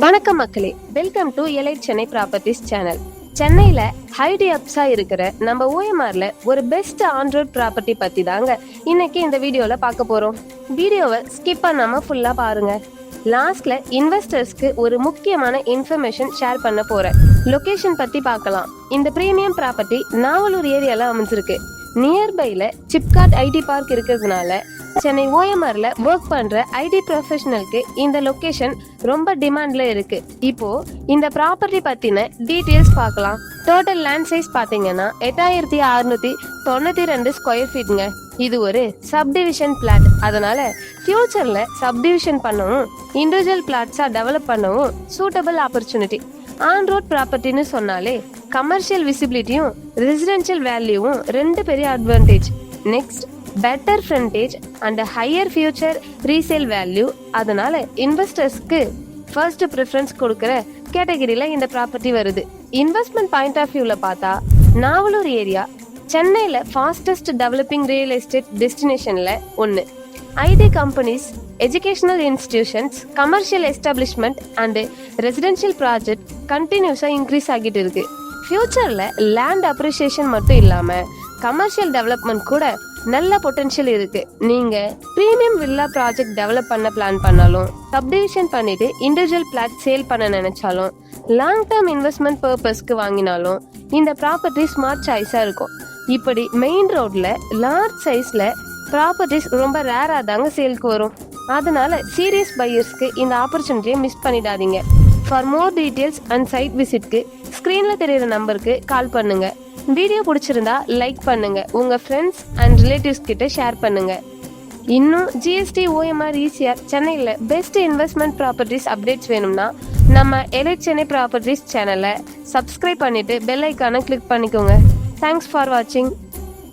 வணக்கம் மக்களே, welcome to elite Chennai properties channel. சென்னையில ஹைடி அப்ஸா இருக்கிற நம்ம ஓஎம்ஆர்ல ஒரு பெஸ்ட் ஆன் ரோட் ப்ராப்பர்ட்டி பத்தி தாங்க இன்னைக்கு இந்த வீடியோல பார்க்க போறோம். வீடியோவை ஸ்கிப் பண்ணாம ஃபுல்லா பாருங்க. லாஸ்ட்ல இன்வெஸ்டர்ஸ்க்கு ஒரு முக்கியமான இன்ஃபர்மேஷன் ஷேர் பண்ண போறேன். லொகேஷன் பத்தி பார்க்கலாம். இந்த பிரீமியம் ப்ராப்பர்ட்டி நாவலூர் ஏரியால அமைஞ்சிருக்கு. நியர்பைல சிப்காட் ஐடி பார்க் இருக்கிறதுனால சென்னை ஓஎம்ஆர்ல ஒர்க் பண்ற ஐடி ப்ரொஃபஷனலுக்கு இந்த லொகேஷன் ரொம்ப டிமாண்ட்ல இருக்கு. இப்போ இந்த ப்ராப்பர்ட்டி பத்தின டீடைல்ஸ் பார்க்கலாம். டோட்டல் லேண்ட் சைஸ் பாத்தீங்கன்னா 8692 ஸ்கொயர் ஃபீட்ங்க. இது ஒரு சப்டிவிஷன் பிளாட். அதனால ஃபியூச்சர்ல சப்டிவிஷன் பண்ணவும் இண்டிவிஜுவல் பிளாட்ஸா டெவலப் பண்ணவும் சூட்டபிள் ஆப்பர்ச்சுனிட்டி. ஆன் ரோட் ப்ராப்பர்ட்டின்னு சொன்னாலே கமர்ஷியல் விசிபிலிட்டியும் ரெசிடென்ஷியல் வேல்யூவும் ரெண்டு பெரிய advantage. Next, better frontage and higher future resale value. அதனால இன்வெஸ்டர்ஸ்க்கு ஃபர்ஸ்ட் ப்ரிஃபரன்ஸ் கொடுக்குற கேட்டகரியில இந்த ப்ராப்பர்ட்டி வருது. இன்வெஸ்ட்மெண்ட் பாயிண்ட் ஆஃப் வியூல பார்த்தா நாவலூர் ஏரியா சென்னையில ஃபாஸ்டஸ்ட் டெவலப்பிங் ரியல் எஸ்டேட் டெஸ்டினேஷன்ல ஒன்று. IT companies, educational institutions, commercial establishment and residential project கண்டினியூஸா இன்க்ரீஸ் ஆகிட்டு இருக்கு. ஃபியூச்சர்ல லேண்ட் அப்ரிசியேஷன் மட்டும் இல்லாம கமர்ஷியல் டெவலப்மெண்ட் கூட நல்ல பொட்டன்ஷியல் இருக்கு. நீங்க பிரீமியம் வில்லா ப்ராஜெக்ட் டெவலப் பண்ண பிளான் பண்ணாலும், சப்டிவிஷன் பண்ணிட்டு இண்டிவிஜுவல் பிளாட் சேல் பண்ண நினைச்சாலும், லாங் டேர்ம் இன்வெஸ்ட்மெண்ட் பர்பஸ்க்கு வாங்கினாலும் இந்த ப்ராப்பர்ட்டி ஸ்மார்ட் சாய்ஸா இருக்கும். இப்படி மெயின் ரோட்ல லார்ஜ் சைஸ்ல ப்ராப்பர்ட்டிஸ் ரொம்ப ரேரா தாங்க சேல்க்கு வரும். அதனால சீரியஸ் பையர்ஸ்க்கு இந்த ஆப்பர்ச்சுனிட்டியை மிஸ் பண்ணிடாதீங்க. For more details and site விசிட்க்கு ஸ்கிரீன்ல தெரியுற நம்பருக்கு கால் பண்ணுங்க. வீடியோ பிடிச்சிருந்தா லைக் பண்ணுங்க, உங்க ஃப்ரெண்ட்ஸ் அண்ட் ரிலேட்டிவ்ஸ் கிட்ட ஷேர் பண்ணுங்க. இன்னும் ஜிஎஸ்டி, ஓஎம்ஆர், ஈசிஆர் சென்னையில் பெஸ்ட் இன்வெஸ்ட்மெண்ட் ப்ராப்பர்ட்டிஸ் அப்டேட்ஸ் வேணும்னா நம்ம எலைட் சென்னை ப்ராப்பர்ட்டிஸ் சேனலை சப்ஸ்கிரைப் பண்ணிட்டு பெல் ஐக்கானை கிளிக் பண்ணிக்கோங்க. தேங்க்ஸ் ஃபார் வாட்சிங்.